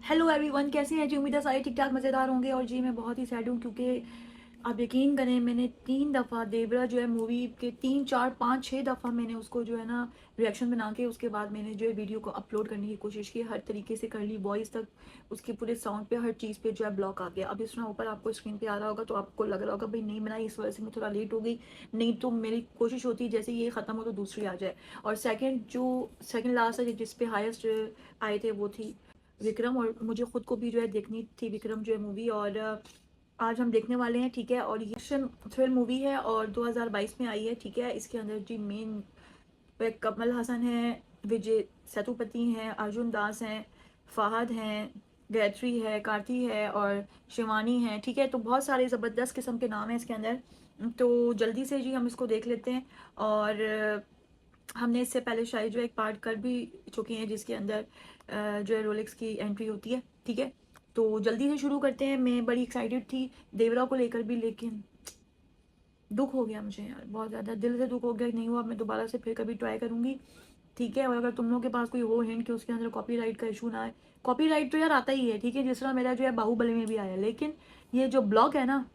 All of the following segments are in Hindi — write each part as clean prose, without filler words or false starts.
हेलो एवरीवन, कैसे हैं जी। उम्मीद है सारे ठीक ठाक मज़ेदार होंगे। और जी मैं बहुत ही सैड हूँ क्योंकि आप यकीन करें, मैंने 3 दफ़ा देवरा जो है मूवी के 3 4 5 6 दफ़ा मैंने उसको जो है ना रिएक्शन बना के उसके बाद मैंने जो है वीडियो को अपलोड करने की कोशिश की, हर तरीके से कर ली, वॉइस तक, उसके पूरे साउंड पे, हर चीज़ पे जो है ब्लॉक आ गया। अब इस तरह ऊपर आपको स्क्रीन पे आ रहा होगा तो आपको लग रहा होगा भाई नहीं बनाई, इस वजह से मैं थोड़ा लेट हो गई। नहीं तो मेरी कोशिश होती है जैसे ये ख़त्म हो तो दूसरी आ जाए। और सेकेंड लास्ट है जिस पे हाईएस्ट आए थे वो थी विक्रम। और मुझे खुद को भी जो है देखनी थी विक्रम जो है मूवी। और आज हम देखने वाले हैं, ठीक है। और ये एक्शन थ्रिल मूवी है और 2022 में आई है, ठीक है। इसके अंदर जी मेन पे कमल हसन है, विजय सेतुपति हैं, अर्जुन दास हैं, फहद हैं, गायत्री है, कार्ति है और शिवानी है, ठीक है। तो बहुत सारे ज़बरदस्त किस्म के नाम हैं इसके अंदर। तो जल्दी से जी हम इसको देख लेते हैं। और हमने इससे पहले शायद जो एक पार्ट कर भी चुके हैं जिसके अंदर जो है रोलेक्स की एंट्री होती है, ठीक है। तो जल्दी से शुरू करते हैं। मैं बड़ी एक्साइटेड थी देवरा को लेकर भी, लेकिन दुख हो गया मुझे यार, बहुत ज़्यादा दिल से दुख हो गया। नहीं हुआ, मैं दोबारा से फिर कभी ट्राई करूँगी, ठीक है। और अगर तुम लोगों के पास कोई हो हिंट कि उसके अंदर कॉपीराइट का इशू ना आए, कॉपीराइट तो यार आता ही है, ठीक है, जिस तरह मेरा जो है बाहुबली में भी आया, लेकिन ये जो ब्लॉक है ना,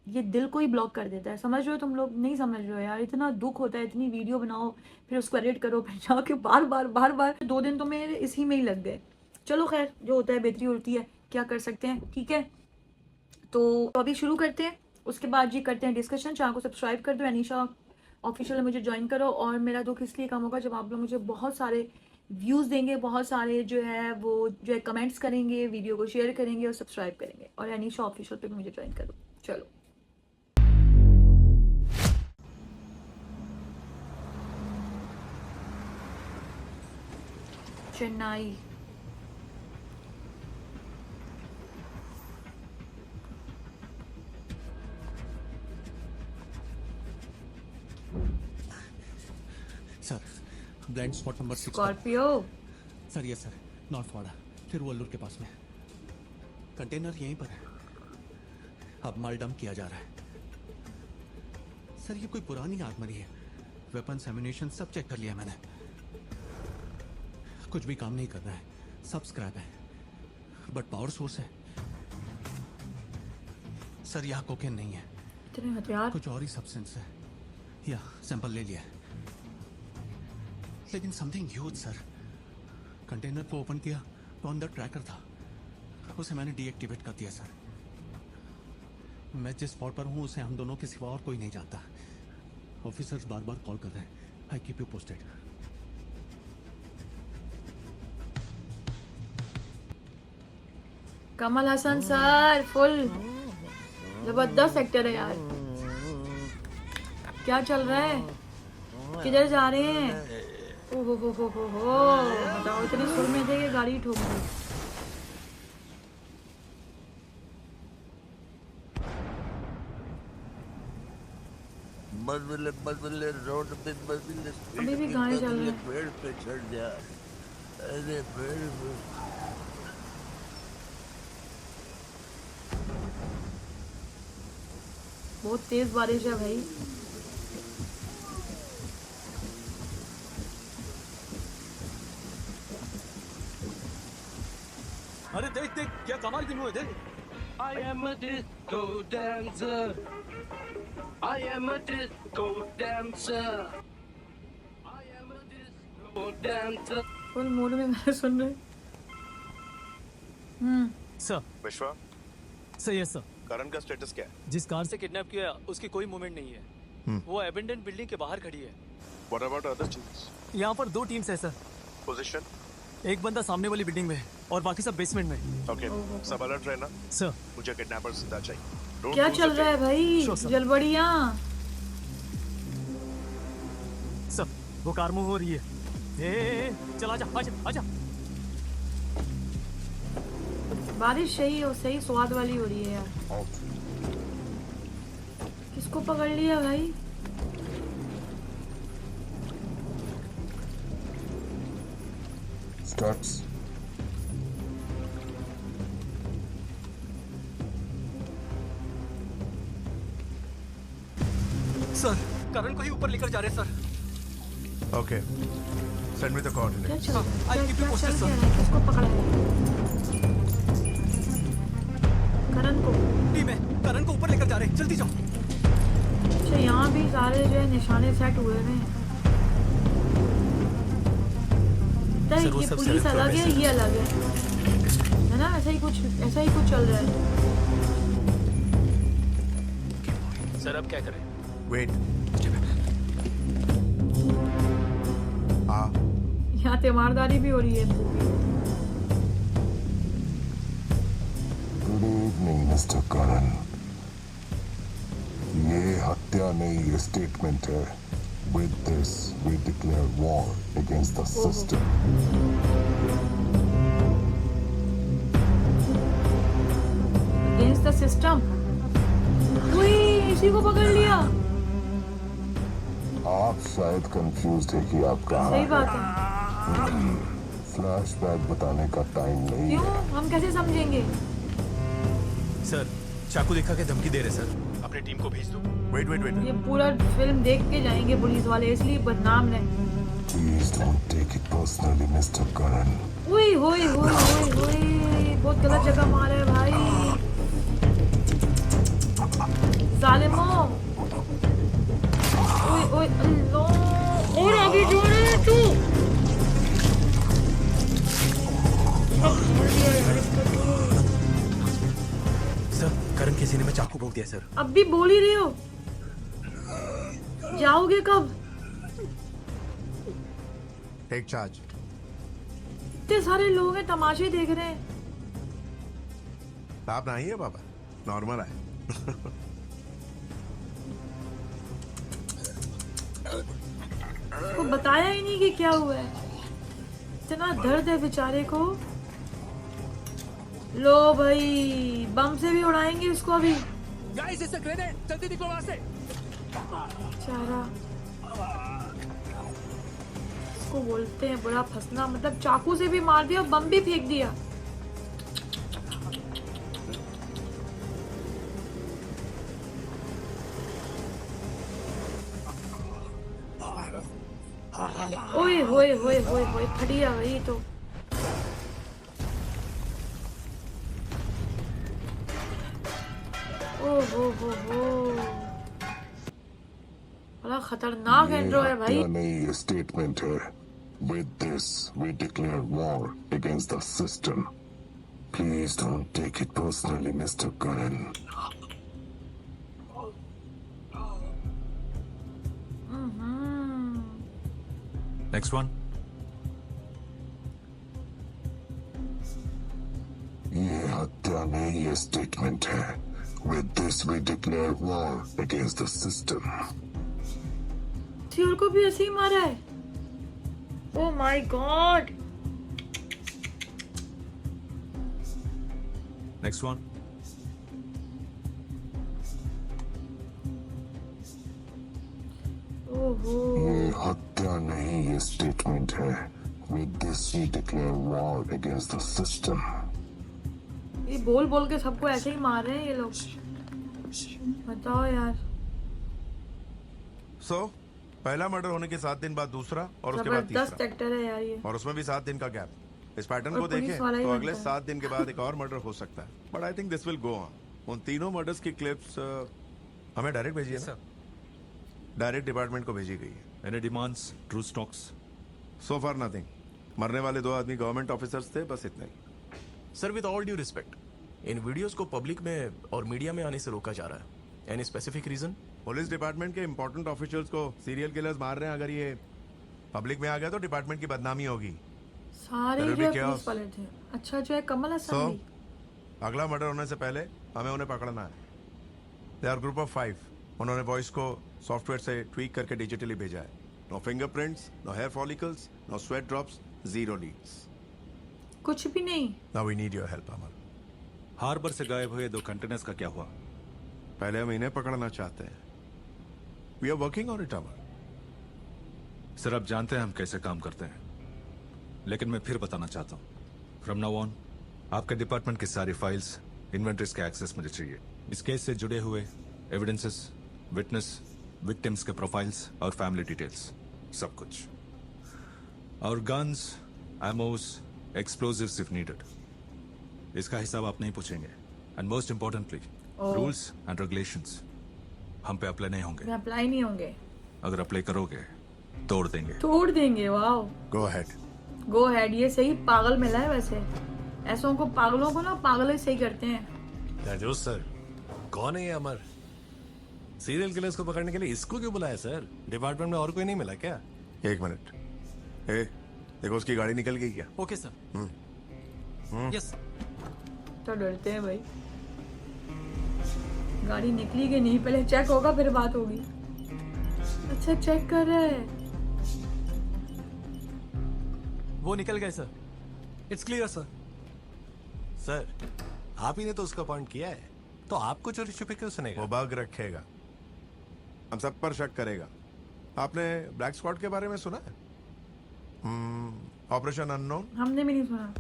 ये दिल को ही ब्लॉक कर देता है। समझ रहे हो तुम लोग? नहीं समझ रहे हो यार, इतना दुख होता है। इतनी वीडियो बनाओ, फिर उसको एडिट करो, फिर जाके बार बार 2 दिन तो मेरे इसी में ही लग गए। चलो खैर, जो होता है बेहतरी होती है, क्या कर सकते हैं, ठीक है। तो अभी शुरू करते हैं, उसके बाद जी करते हैं डिस्कशन। चैनल को सब्सक्राइब कर दो, अनीशा ऑफिशियल मुझे ज्वाइन करो। और मेरा दुख इसलिए कम होगा जब आप लोग मुझे बहुत सारे व्यूज़ देंगे, बहुत सारे जो है वो जो है कमेंट्स करेंगे, वीडियो को शेयर करेंगे और सब्सक्राइब करेंगे। और अनीशा ऑफिशियल पे भी मुझे ज्वाइन करो। चलो Chennai. Sir, blind spot number 6 पर। स्कॉर्पियो। सर ये सर, नॉर्थ वाड़ा, तिरुवल्लुर के पास में। कंटेनर यहीं पर है। अब माल डंप किया जा रहा है। सर ये कोई पुरानी आर्मरी है। वेपन्स, एम्युनिशन सब चेक कर लिया मैंने। कुछ भी काम नहीं कर रहा है, सब स्क्रैप है। बट पावर सोर्स है। सर यहाँ कोकेन नहीं है, इतने हथियार। कुछ और ही सब्सटेंस है। या सैंपल ले लिया है, लेकिन समथिंग ह्यूज सर। कंटेनर को ओपन किया तो अंदर ट्रैकर था, उसे मैंने डीएक्टिवेट कर दिया सर। मैं जिस स्पॉट पर हूं उसे हम दोनों के सिवा और कोई नहीं जानता। ऑफिसर्स बार बार कॉल कर रहे हैं। I keep you posted. Kamal Haasan sir full जबरदस्त एक्टर है यार। क्या चल रहा है, किधर जा रहे हैं? ओहो हो, बताओ, इतने सुर में थे कि गाड़ी ठोक दी। मजबले रोड पे मजबले अभी भी गाने चल रहे हैं। पेड़ पे चढ़ जा। अरे पेड़ पे बहुत तेज बारिश है भाई। अरे देख देख, क्या कमाल दिन हुए। देख, I am a disco dancer. I am a disco dancer. I am a disco dancer. Full mood में गाने सुन रहे। सर। विश्वा, सर यस सर। करण का स्टेटस क्या है? जिस कार से किडनैप किया उसकी कोई मूवमेंट नहीं है। वो एबेंडेंट बिल्डिंग के बाहर खड़ी है। What about other teams? यहाँ पर 2 टीम्स है सर। पोजीशन? एक बंदा सामने वाली बिल्डिंग में है और बाकी सब बेसमेंट में। ओके, सब अलर्ट रहना। सर मुझे किडनैपर जिंदा चाहिए। Don't क्या lose चल the रहा है thing. भाई? Sure, sir. जलबड़िया। सर वो कार मूव हो रही है। चल आजा आजा आजा। बारिश सही स्वाद वाली हो रही है यार। किसको पकड़ लिया भाई? starts. सर करण को ही ऊपर लेकर जा रहे sir. Okay. Send me the coordinates. क्या चल रहा है? I'll keep you क्या posted, चल sir. क्या रहा है? किसको पकड़ा है? करण को। टीम है, करण को ऊपर लेकर जा रहे हैं, जल्दी जाओ। अच्छा यहाँ भी सारे जो है निशाने सेट हुए हैं। तो सर, वो ये सब पुलिस सेलेक्ट अलग है, ये अलग है ना? ऐसा ही कुछ चल रहा है। सर अब क्या करें? वेट हाँ यहाँ तीमारदारी भी हो रही है। गुड इवनिंग मिस्टर करण। ये हत्या नहीं, ये स्टेटमेंट है। With this, we declare war against the system. Against the system। वही इसी को पकड़ लिया। आप शायद कंफ्यूज है कि आप कहाँ सही हैं। बात है। फ्लैशबैक बताने का टाइम नहीं क्यों? है। हम कैसे समझेंगे? सर चाकू दिखा के धमकी दे रहे सर, अपनी टीम को भेज दो। वेट ये पूरा फिल्म देख के जाएंगे पुलिस वाले, इसलिए बदनाम नहीं। Please don't take it personally, Mr. Karan. ओए होए होए होए होए, बहुत गलत जगह मारा है भाई। जालिमो। ओए ओए अल्लाह, और आगे जो है तू। सर करण के सीने में चाकू भोंक दिया सर। अब भी बोल ही रहे हो, जाओगे कब? Take charge. इतने सारे लोग हैं, तमाशे देख रहे हैं। आप नहीं है बाबा, नॉर्मल है। उसको बताया ही नहीं कि क्या हुआ है। इतना दर्द है बेचारे को। लो भाई, बम से भी उड़ाएंगे इसको अभी। गाइस इट्स अ ग्रेनेड, जल्दी निकलो वहां से। बेचारा, इसको बोलते हैं बुरा फंसना। मतलब चाकू से भी मार दिया, बम भी फेंक दिया। ओए होए होए होए होए, फटिया वही तो। ओ हो, बड़ा खतरनाक एंड्रो है भाई। हत्या नहीं, ये स्टेटमेंट है। With this, we declare war against the system. Please don't take it personally, Mr. Karan. Next one. ये हत्या नहीं, ये स्टेटमेंट है। With this, we declare war against the system. Theory को भी ऐसे ही मारा है। Oh my God. Next one. ओहो, ये हत्या नहीं, ये स्टेटमेंट है। With this, we declare war against the system. ये बोल बोल के सबको ऐसे ही मार रहे हैं ये लोग। बताओ यार। सो पहला मर्डर होने के 7 दिन बाद दूसरा और उसके बाद जबरदस्त तीसरा, एक्टर है यार ये। और उसमें भी 7 दिन का गैप। इस पैटर्न और को पुलिस देखें वाला ही तो अगले बनता है। 7 दिन के बाद एक और मर्डर हो सकता है, but I think this will go on. उन तीनों मर्डर्स की क्लिप्स हमें डायरेक्ट भेजिए ना? डायरेक्ट डिपार्टमेंट को भेजी गई है। Any demands, true stocks? So far nothing. मरने वाले 2 आदमी गवर्नमेंट ऑफिसर्स थे, बस इतना ही। Sir with all due respect, इन वीडियोस को पब्लिक में और मीडिया में आने से रोका जा रहा है। Any specific reason? Police department के इंपॉर्टेंट ऑफिशियल्स को सीरियल किलर्स मार रहे हैं। अगर ये पब्लिक में आ गया तो डिपार्टमेंट की बदनामी होगी। सारे There will जो be है chaos. पुलिस वाले थे। अच्छा जो है कमल हसन So, भी। अगला मर्डर होने से पहले हमें उन्हें पकड़ना है। They are group of 5। उन्होंने वॉइस को सॉफ्टवेयर से ट्वीक करके डिजिटली भेजा है। No fingerprints, no hair follicles, no sweat drops, 0 leads. कुछ भी नहीं। Now we need your help Amar. Harbour से गायब हुए 2 कंटेनर्स का क्या हुआ? पहले हम इन्हें पकड़ना चाहते हैं। We are working on it Amar. Sir आप जानते हैं हम कैसे काम करते हैं, लेकिन मैं फिर बताना चाहता हूं, फ्रॉम नाउ ऑन आपके डिपार्टमेंट की सारी फाइल्स, इन्वेंटरीज के एक्सेस मुझे चाहिए। इस केस से जुड़े हुए एविडेंसेस, विटनेस, विक्टिम्स के प्रोफाइल्स और फैमिली डिटेल्स, सब कुछ। और guns, Amos, explosives if needed. इसका हिसाब आप नहीं पूछेंगे, and most importantly Oh. Rules and regulations हम पे अप्लाई नहीं होंगे. मैं अप्लाई नहीं होंगे, अगर अप्लाई करोगे तोड़ देंगे. तोड़ देंगे. Wow, go ahead. Go head. ये सही पागल मिला है वैसे. ऐसों को, पागलों को ना पागल ही सही करते हैं. राजोस सर, कौन है ये अमर? सीरियल किलर्स को पकड़ने के लिए इसको क्यों बुलाया सर? डिपार्टमेंट में और कोई नहीं मिला क्या? एक मिनट. ए, देखो उसकी गाड़ी निकल गई क्या? Okay sir. यस. तो डरते हैं भाई. गाड़ी निकली कि नहीं पहले चेक होगा, फिर बात होगी. अच्छा, चेक कर रहा है. वो निकल गए sir. It's clear sir. Sir, आप ही ने तो उसका पॉइंट किया है, तो आपको चोरी छुपे क्यों सुनेगा? वो बग रखेगा, हम सब पर शक करेगा. आपने ब्लैक स्क्वाड के बारे में सुना है? Operation unknown. हमने भी नहीं सुना.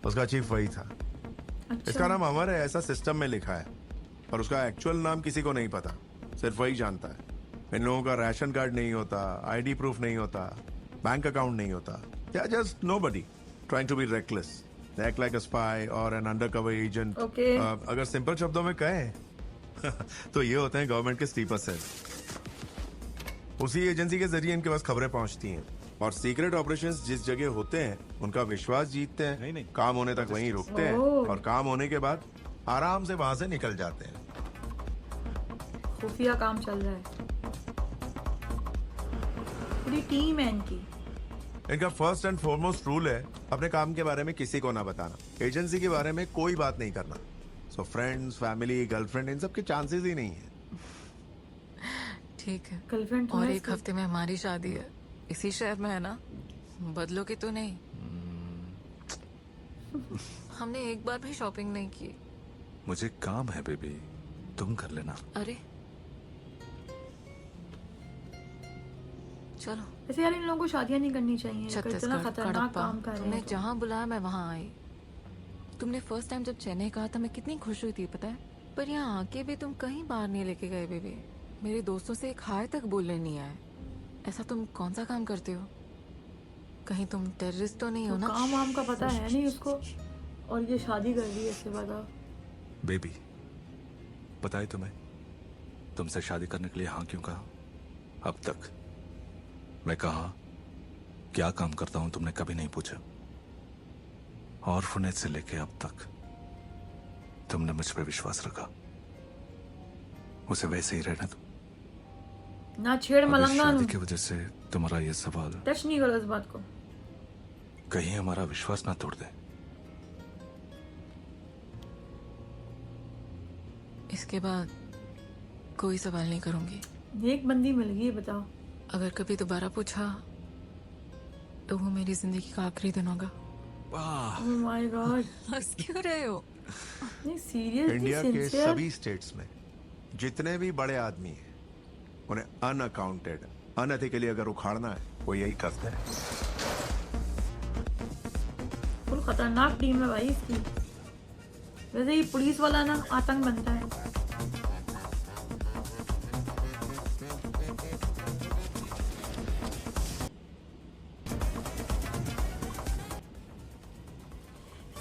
उसका चीफ वही था. अच्छा. इसका नाम अमर है, ऐसा सिस्टम में लिखा है, और उसका एक्चुअल नाम किसी को नहीं पता, सिर्फ वही जानता है. इन लोगों का राशन कार्ड नहीं होता, आईडी प्रूफ नहीं होता, बैंक अकाउंट नहीं होता. या just nobody trying to be reckless, act like a spy और एन अंडरकवर एजेंट. Okay. अगर सिंपल शब्दों में कहें तो ये होते हैं गवर्नमेंट के स्लीपर सेल. उसी एजेंसी के जरिए इनके पास खबरें पहुंचती हैं, और सीक्रेट ऑपरेशंस जिस जगह होते हैं उनका विश्वास जीतते हैं. नहीं. काम होने तक वहीं रुकते हैं, ओह. और काम होने के बाद आराम से वहां से निकल जाते हैं. खुफिया काम चल रहा है. पूरी टीम है इनकी. इनका फर्स्ट एंड फॉरमोस्ट रूल है अपने काम के बारे में किसी को ना बताना, एजेंसी के बारे में कोई बात नहीं करना. सो फ्रेंड्स, फैमिली, गर्लफ्रेंड, इन सब के चांसेस ही नहीं है. ठीक है. गर्लफ्रेंड और एक हफ्ते में हमारी शादी है. इसी शहर में है ना? बदलोगे तो नहीं? हमने एक बार भी शॉपिंग नहीं की. मुझे काम है बेबी, तुम कर लेना. अरे चलो. ऐसे यार इन लोगों को शादियां नहीं करनी चाहिए. अगर इतना छत्तीसगढ़ खतरनाक कडप्पा. काम कर रहे तुमने हैं तो. जहाँ बुलाया मैं वहाँ आई. तुमने फर्स्ट टाइम जब चेन्नई कहा था मैं कितनी खुश हुई थी पता है. पर यहाँ आके भी तुम कहीं बाहर नहीं लेके गए बेबी. मेरे दोस्तों से एक हाय तक बोलने नहीं आए. ऐसा तुम कौन सा काम करते हो? कहीं तुम टेररिस्ट तो नहीं हो तो ना? काम वाम का पता है नहीं उसको, और ये शादी कर रही है. इससे बताओ. बेबी, पता है तुम्हें तुमसे शादी करने के लिए हाँ क्यों कहा? अब तक मैं कहा क्या काम करता हूं तुमने कभी नहीं पूछा. ऑर्फनेज से लेके अब तक तुमने मुझ पर विश्वास रखा. उसे वैसे ही रहना दो. ना छेड़ अब इस मलंगा शादी की वजह से तुम्हारा ये सवाल टच नहीं करो इस बात को. कहीं हमारा विश्वास ना तोड़ दे. इसके बाद कोई सवाल नहीं करूंगी. एक बंदी मिल गई, बताओ. अगर कभी दोबारा पूछा तो वो मेरी जिंदगी का आखिरी दिन होगा. Oh my God. हंस क्यों रहे हो? नहीं सीरियसली इंडिया के सिंसियर. सभी स्टेट्स में जितने भी बड़े आदमी हैं उन्हें अनअकाउंटेड, अनएथिकली अगर उखाड़ना है वो यही करते हैं. फुल खतरनाक टीम है भाई इसकी. वैसे ही पुलिस वाला ना आतंक बनता है.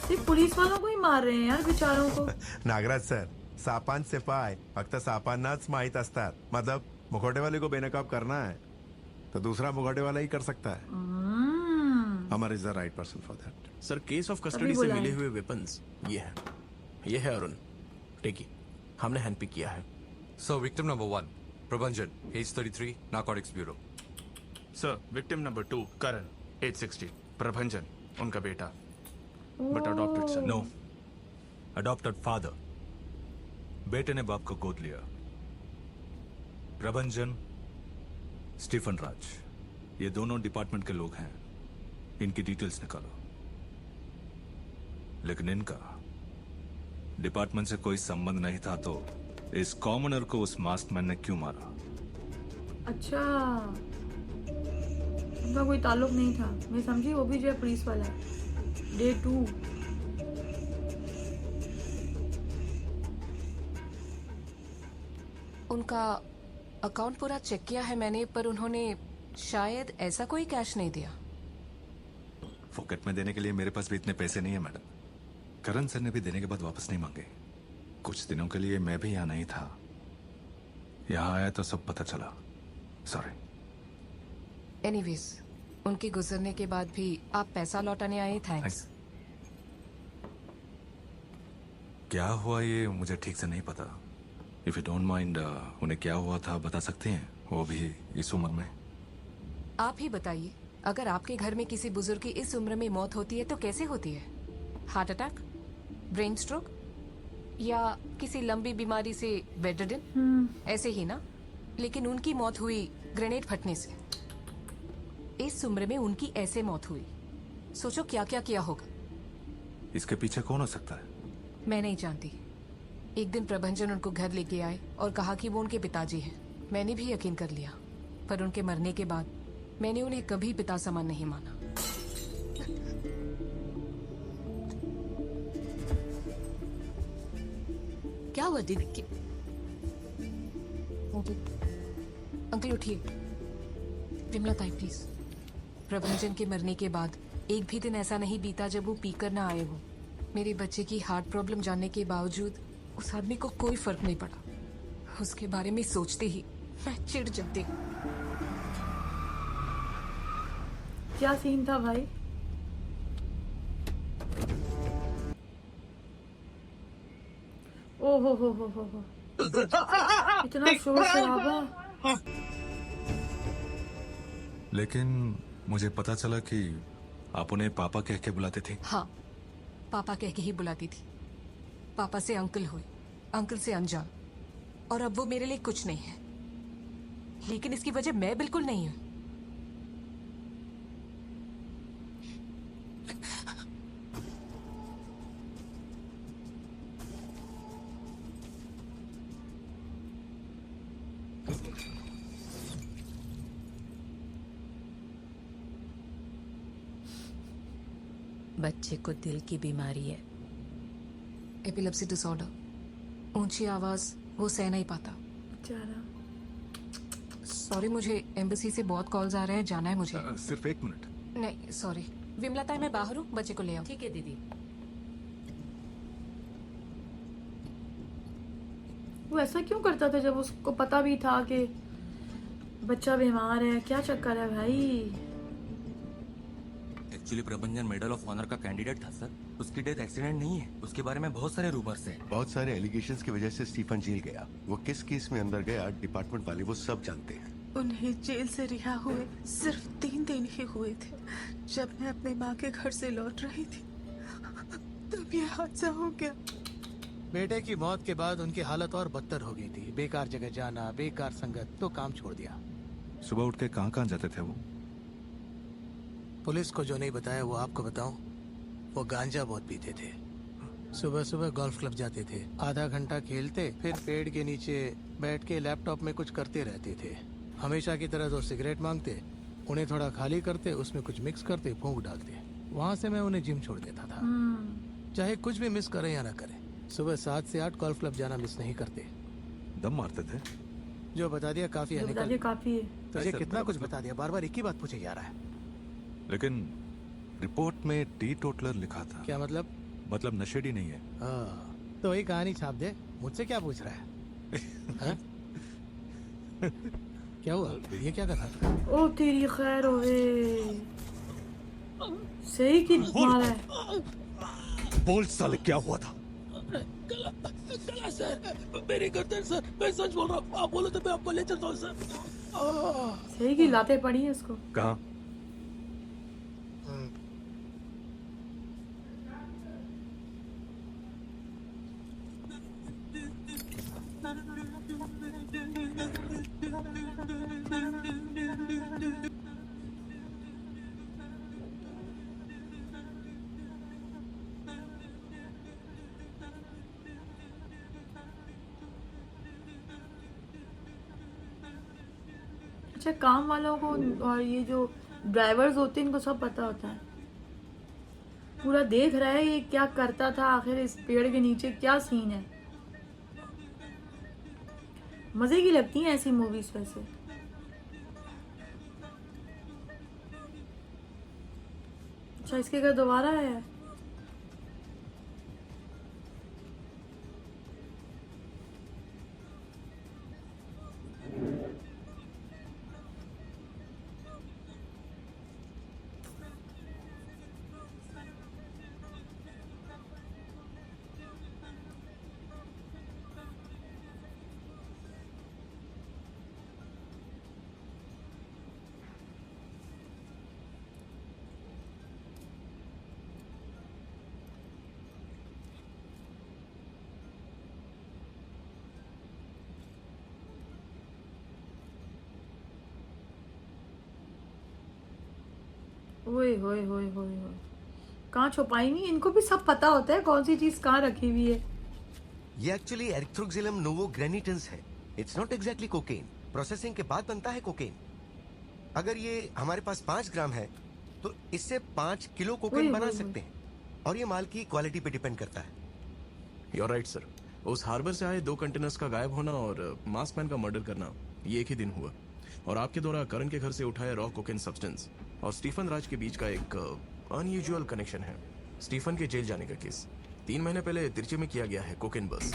सिर्फ पुलिस वालों को ही मार रहे हैं यार, बेचारों को. नागराज सर, सापान सिपाय फक्त सापांनाच माहित असतात. मतलब मुखौटेवाले को बेनकाब करना है तो दूसरा मुखौटेवाला ही कर सकता है. Amar is the right person for that. Sir, case of custody अभी से बोला मिले है. हुए वेपन्स ये है अरुण. टेकी, हमने हैंड पिक किया है. So, victim number 1, Prabhanjan, age 33, Narcotics Bureau. Sir, victim number 2 Karan, age 60, Prabhanjan उनका बेटा, but adopted son. No, adopted father. बेटे ने बाप को गोद लिया. प्रभंजन, स्टीफन राज, ये दोनों डिपार्टमेंट के लोग हैं. इनकी डिटेल्स निकालो. लेकिन इनका डिपार्टमेंट से कोई संबंध नहीं था, तो इस कॉमनर को उस मास्कमैन ने क्यों मारा? अच्छा, उनका कोई ताल्लुक नहीं था. मैं समझी वो भी जो है पुलिस वाला है. डे 2. उनका अकाउंट पूरा चेक किया है मैंने, पर उन्होंने शायद ऐसा कोई कैश नहीं दिया. फोकट में देने के लिए मेरे पास भी इतने पैसे नहीं है मैडम. करण सर ने भी देने के बाद वापस नहीं मांगे. कुछ दिनों के लिए मैं भी यहाँ नहीं था। यहाँ आया तो सब पता चला। सॉरी। एनीवेज, उनके गुजरने के बाद भी आप पैसा लौटाने आए, थैंक्स। क्या हुआ ये मुझे ठीक से नहीं पता। इफ यू डोंट माइंड, उन्हें क्या हुआ था बता सकते हैं, वो भी इस उम्र में। आप ही बताइए, अगर आपके घर में किसी बुजुर्ग की इस उम्र में मौत होती है तो कैसे होती है? हार्ट अटैक, ब्रेन स्ट्रोक, या किसी लंबी बीमारी से बेडरिडन? ऐसे ही ना? लेकिन उनकी मौत हुई ग्रेनेड फटने से। इस उम्र में उनकी ऐसे मौत हुई, सोचो क्या क्या किया होगा। इसके पीछे कौन हो सकता है? मैं नहीं जानती। एक दिन प्रभंजन उनको घर लेके आए और कहा कि वो उनके पिताजी हैं। मैंने भी यकीन कर लिया, पर उनके मरने के बाद मैंने उन्हें कभी पिता समान नहीं माना। क्या हुआ दीदी? अंकल उठिए। विमला ताई प्लीज। प्रभंजन के मरने के बाद एक भी दिन ऐसा नहीं बीता जब वो पीकर ना आए हो। मेरे बच्चे की हार्ट प्रॉब्लम जानने के बावजूद उस आदमी को कोई फर्क नहीं पड़ा। उसके बारे में सोचते ही मैं चिढ़ जाती हूँ। क्या सीन था भाई? ओ हो इतना शोर शराबा। लेकिन मुझे पता चला कि आप उन्हें पापा कह के बुलाते थे। हाँ, पापा कह के ही बुलाती थी। पापा से अंकल हुए, अंकल से अनजान, और अब वो मेरे लिए कुछ नहीं है। लेकिन इसकी वजह मैं बिल्कुल नहीं हूं। बच्चे को दिल की बीमारी है, एपिलेप्सी डिसऑर्डर। ऊंची आवाज वो सह नहीं पाता। सॉरी, मुझे एम्बेसी से बहुत कॉल्स आ रहे हैं, जाना है मुझे। सिर्फ एक मिनट। नहीं सॉरी विमला ताई, मैं बाहर हूँ, बच्चे को ले आओ। ठीक है दीदी। वो ऐसा क्यों करता था जब उसको पता भी था कि बच्चा बीमार है? क्या चक्कर है भाई? एक्चुअली प्रबंधन मेडल ऑफ ऑनर का कैंडिडेट था सर। उसकी डेथ एक्सीडेंट नहीं है, उसके बारे में बहुत सारे रूमर्स हैं। बहुत सारे एलिगेशंस की वजह से स्टीफन जेल गया। वो किस केस में अंदर गया डिपार्टमेंट वाले वो सब जानते हैं। उन्हें जेल से रिहा हुए सिर्फ 3 दिन ही हुए थे। जब मैं अपने माँ के घर से लौट रही थी तब ये हादसा हो गया। बेटे की मौत के बाद उनकी हालत और बदतर हो गई थी। बेकार जगह जाना, बेकार संगत, तो काम छोड़ दिया। सुबह उठ के कहाँ कहाँ जाते थे वो? पुलिस को जो नहीं बताया वो आपको बताऊं, वो गांजा बहुत पीते थे। सुबह सुबह गोल्फ क्लब जाते थे, आधा घंटा खेलते, फिर पेड़ के नीचे बैठ के लैपटॉप में कुछ करते रहते थे। हमेशा की तरह तो सिगरेट मांगते, उन्हें थोड़ा खाली करते, उसमें कुछ मिक्स करते, फूंक डालते। वहां से मैं उन्हें जिम छोड़ देता था। चाहे कुछ भी मिस करें या ना करें, सुबह 7 से 8 गोल्फ क्लब जाना मिस नहीं करते। दम मारते थे? जो बता दिया काफी है। बता दिया काफी है। तुझे कितना कुछ बता दिया, बार बार एक ही बात पूछे जा रहा है। लेकिन रिपोर्ट में टी टोटलर लिखा था। क्या मतलब? मतलब नशेड़ी नहीं है। तो वही कहानी छाप दे। मुझसे क्या पूछ रहा है? क्या हुआ? ये क्या कर रहा? ओ तेरी खैर होवे। सही की मारा है। बोल साले, क्या हुआ था? गला सर, मेरी गर्दन सर, मैं सच बोल रहा हूँ। आप बोलो तो मैं आपको ले चलता हूँ सर। सही की लाते पड़ी है इसको। कहाँ? अच्छा, काम वालों को और ये जो ड्राइवर्स होते हैं इनको सब पता होता है। पूरा देख रहा है ये क्या करता था आखिर इस पेड़ के नीचे, क्या सीन है। मजे की लगती हैं ऐसी मूवीज वैसे। अच्छा, इसके घर दोबारा है। ओए होए होए होए होए, कहाँ छुपाएंगी? इनको भी सब पता होता है कौन सी चीज कहाँ रखी हुई है। ये एक्चुअली एरिथ्रोक्सिलम नोवोग्रेनिटेंस है। It's not exactly cocaine. Processing के बाद बनता है कोकेन। अगर ये हमारे पास 5 ग्राम है तो इससे 5 किलो कोकेन बना सकते हैं, और ये माल की क्वालिटी पे डिपेंड करता है। You're right, sir. उस हार्बर से आए 2 कंटेनर्स का गायब होना और मास्कमैन का मर्डर करना ये एक ही दिन हुआ, और आपके द्वारा करण के घर से उठाए रॉ कोकेन सब्सटेंस और स्टीफन राज के बीच का एक अनयूजुअल कनेक्शन है। स्टीफन के जेल जाने का केस 3 महीने पहले तिरचे में किया गया है कोकेन बस।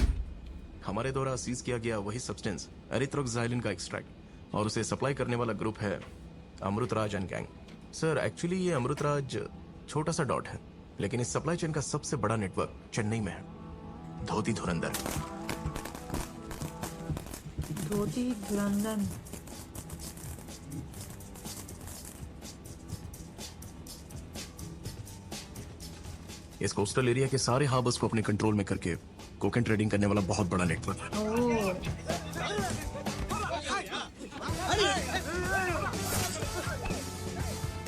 हमारे द्वारा सीज किया गया वही सब्सटेंस एरिथ्रोक्साइलिन का एक्सट्रैक्ट, और उसे सप्लाई करने वाला ग्रुप है Amritraj and gang. Sir actually ये अमृतराज छोटा सा डॉट है, लेकिन इस सप्लाई चेन का सबसे बड़ा नेटवर्क चेन्नई में है। धोती धुरंधर। धोती धुरंधर। इस कोस्टल एरिया के सारे हार्बर्स को अपने कंट्रोल में करके कोकेन ट्रेडिंग करने वाला बहुत बड़ा नेटवर्क है।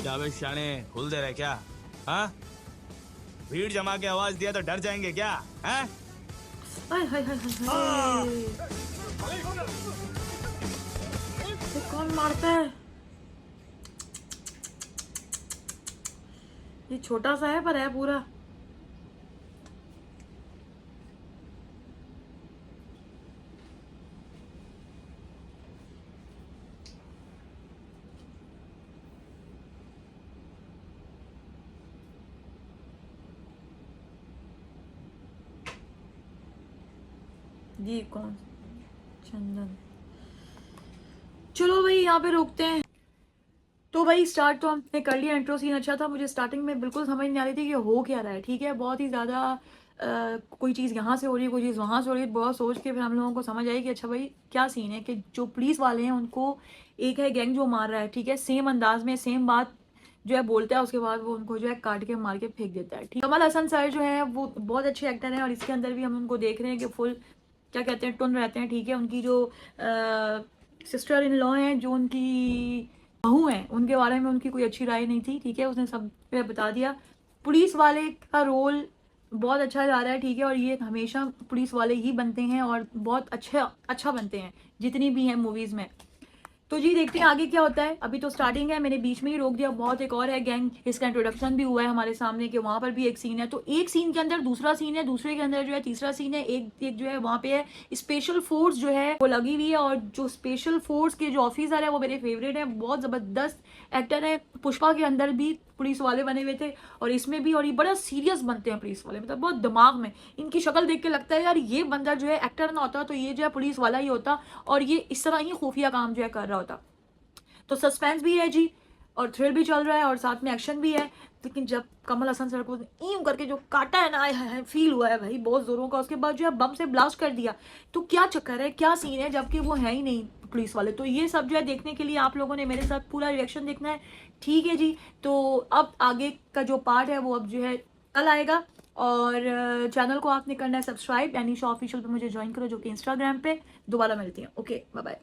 क्या बे शाने खुल दे रहे क्या? हाँ, भीड़ जमा के आवाज दिया तो डर जाएंगे क्या? हाँ? हाय हाय हाय हाय। ये कौन मारता है? ये छोटा सा है पर है पूरा। ये कौन? चंदन। चलो भाई यहाँ पे रोकते हैं। तो भाई स्टार्ट तो हमने कर लिया। इंट्रो सीन अच्छा था। मुझे स्टार्टिंग में बिल्कुल समझ नहीं आ रही थी कि हो क्या रहा है। ठीक है, बहुत ही ज़्यादा कोई चीज़ यहाँ से हो रही है, कोई चीज़ वहाँ से हो रही है। बहुत सोच के फिर हम लोगों को समझ आई कि अच्छा भाई क्या सीन है, कि जो पुलिस वाले हैं उनको एक है गैंग जो मार रहा है। ठीक है, सेम अंदाज में सेम बात जो है बोलता है, उसके बाद वो उनको जो है काट के मार के फेंक देता है। ठीक, कमल हसन सर जो है वो बहुत अच्छे एक्टर हैं, और इसके अंदर भी हम उनको देख रहे हैं कि फुल क्या कहते हैं टुन रहते हैं। ठीक है, उनकी जो सिस्टर इन लॉ हैं, जो उनकी बहू हैं, उनके बारे में उनकी कोई अच्छी राय नहीं थी। ठीक है, उसने सब बता दिया। पुलिस वाले का रोल बहुत अच्छा जा रहा है। ठीक है, और ये हमेशा पुलिस वाले ही बनते हैं और बहुत अच्छा बनते हैं जितनी भी हैं मूवीज़ में। तो जी देखते हैं आगे क्या होता है। अभी तो स्टार्टिंग है, मैंने बीच में ही रोक दिया। बहुत एक और है गैंग, इसका इंट्रोडक्शन भी हुआ है हमारे सामने कि वहाँ पर भी एक सीन है। तो एक सीन के अंदर दूसरा सीन है, दूसरे के अंदर जो है तीसरा सीन है। एक जो है वहाँ पे है स्पेशल फोर्स जो है वो लगी हुई है, और जो स्पेशल फोर्स के जो ऑफिसर है वो मेरे फेवरेट है। बहुत ज़बरदस्त एक्टर है। पुष्पा के अंदर भी पुलिस वाले बने हुए थे और इसमें भी, और ये बड़ा सीरियस बनते हैं पुलिस वाले, मतलब बहुत दिमाग में। इनकी शक्ल देख के लगता है यार ये बंदा जो है एक्टर ना होता तो ये जो है पुलिस वाला ही होता, और ये इस तरह ही खुफिया काम जो है कर रहा होता। तो सस्पेंस भी है जी, और थ्रिल भी चल रहा है, और साथ में एक्शन भी है। लेकिन जब कमल हसन सर को यूं करके जो काटा है ना, फील हुआ है भाई बहुत जोरों का। उसके बाद जो है बम से ब्लास्ट कर दिया। तो क्या चक्कर है, क्या सीन है, जबकि वो है ही नहीं पुलिस वाले। तो ये सब जो है देखने के लिए आप लोगों ने मेरे साथ पूरा रिएक्शन देखना है। ठीक है जी, तो अब आगे का जो पार्ट है वो अब जो है कल आएगा। और चैनल को आपने करना है सब्सक्राइब, यानी शो ऑफिशियल पे मुझे ज्वाइन करो, जो कि इंस्टाग्राम पे। दोबारा मिलती हैं। Okay, bye bye.